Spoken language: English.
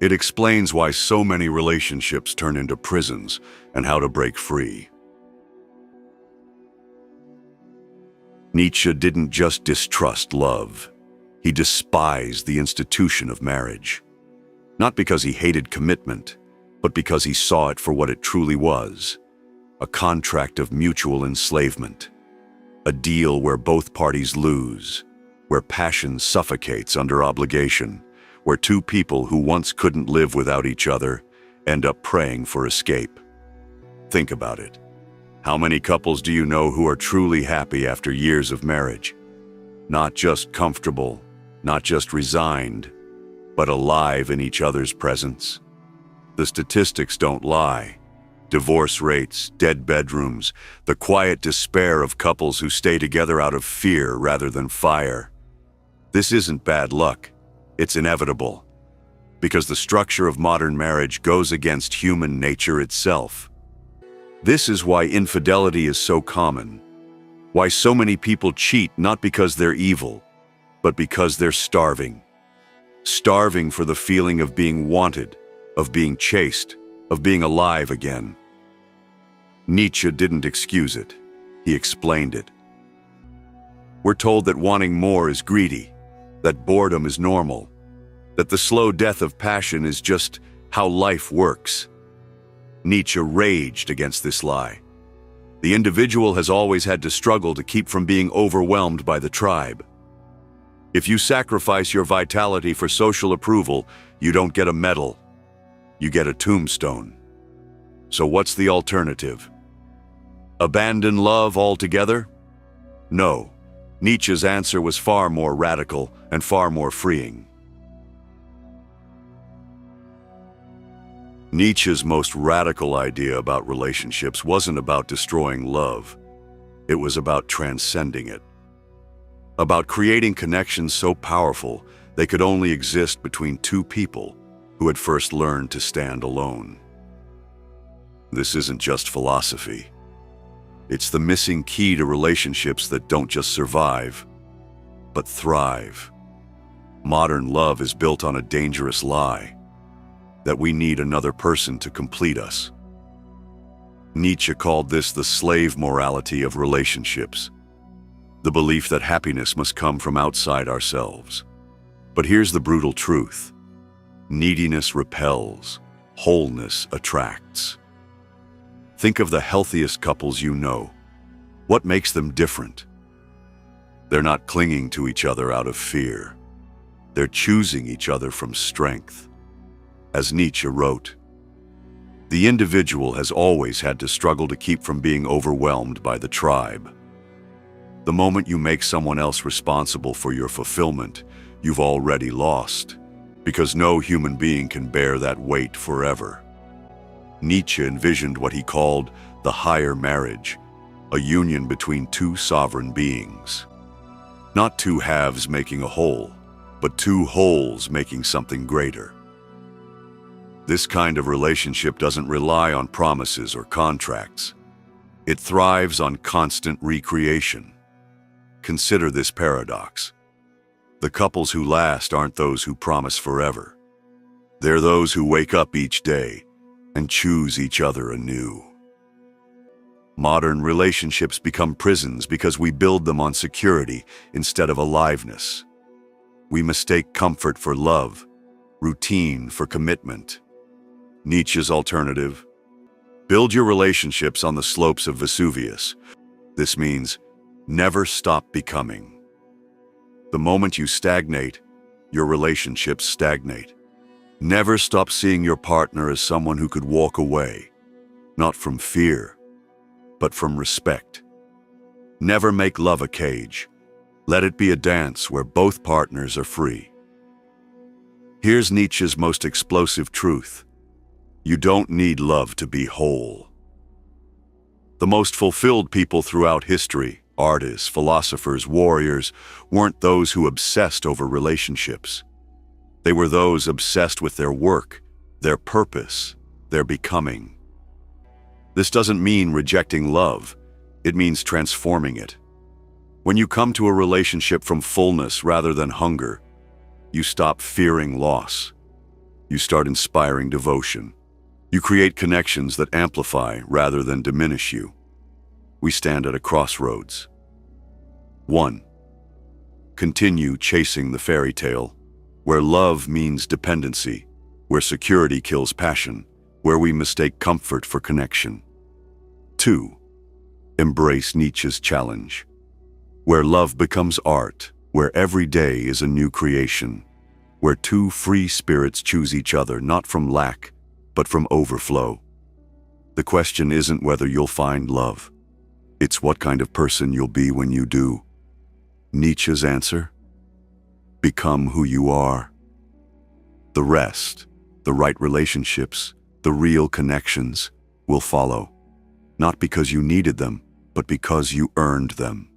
It explains why so many relationships turn into prisons and how to break free. Nietzsche didn't just distrust love. He despised the institution of marriage. Not because he hated commitment, but because he saw it for what it truly was: a contract of mutual enslavement. A deal where both parties lose, where passion suffocates under obligation, where two people who once couldn't live without each other end up praying for escape. Think about it. How many couples do you know who are truly happy after years of marriage? Not just comfortable, not just resigned, but alive in each other's presence. The statistics don't lie. Divorce rates, dead bedrooms, the quiet despair of couples who stay together out of fear rather than fire. This isn't bad luck. It's inevitable. Because the structure of modern marriage goes against human nature itself. This is why infidelity is so common. Why so many people cheat not because they're evil, but because they're starving. Starving for the feeling of being wanted, of being chased, of being alive again. Nietzsche didn't excuse it. He explained it. We're told that wanting more is greedy, that boredom is normal, that the slow death of passion is just how life works. Nietzsche raged against this lie. The individual has always had to struggle to keep from being overwhelmed by the tribe. If you sacrifice your vitality for social approval, you don't get a medal. You get a tombstone. So what's the alternative? Abandon love altogether? No. Nietzsche's answer was far more radical and far more freeing. Nietzsche's most radical idea about relationships wasn't about destroying love. It was about transcending it. About creating connections so powerful they could only exist between two people who had first learned to stand alone. This isn't just philosophy. It's the missing key to relationships that don't just survive, but thrive. Modern love is built on a dangerous lie: that we need another person to complete us. Nietzsche called this the slave morality of relationships, the belief that happiness must come from outside ourselves. But here's the brutal truth: neediness repels, wholeness attracts. Think of the healthiest couples you know. What makes them different? They're not clinging to each other out of fear. They're choosing each other from strength. As Nietzsche wrote, the individual has always had to struggle to keep from being overwhelmed by the tribe. The moment you make someone else responsible for your fulfillment, you've already lost, because no human being can bear that weight forever. Nietzsche envisioned what he called the higher marriage, a union between two sovereign beings. Not two halves making a whole, but two wholes making something greater. This kind of relationship doesn't rely on promises or contracts. It thrives on constant recreation. Consider this paradox. The couples who last aren't those who promise forever. They're those who wake up each day and choose each other anew. Modern relationships become prisons because we build them on security instead of aliveness. We mistake comfort for love, routine for commitment. Nietzsche's alternative: build your relationships on the slopes of Vesuvius. This means never stop becoming. The moment you stagnate, your relationships stagnate. Never stop seeing your partner as someone who could walk away, not from fear, but from respect. Never make love a cage. Let it be a dance where both partners are free. Here's Nietzsche's most explosive truth: you don't need love to be whole. The most fulfilled people throughout history, artists, philosophers, warriors, weren't those who obsessed over relationships. They were those obsessed with their work, their purpose, their becoming. This doesn't mean rejecting love. It means transforming it. When you come to a relationship from fullness rather than hunger, you stop fearing loss. You start inspiring devotion. You create connections that amplify rather than diminish you. We stand at a crossroads. 1. Continue chasing the fairy tale, where love means dependency, where security kills passion, where we mistake comfort for connection. 2. Embrace Nietzsche's challenge, where love becomes art, where every day is a new creation, where two free spirits choose each other not from lack, but from overflow. The question isn't whether you'll find love. It's what kind of person you'll be when you do. Nietzsche's answer? Become who you are. The rest, the right relationships, the real connections, will follow. Not because you needed them, but because you earned them.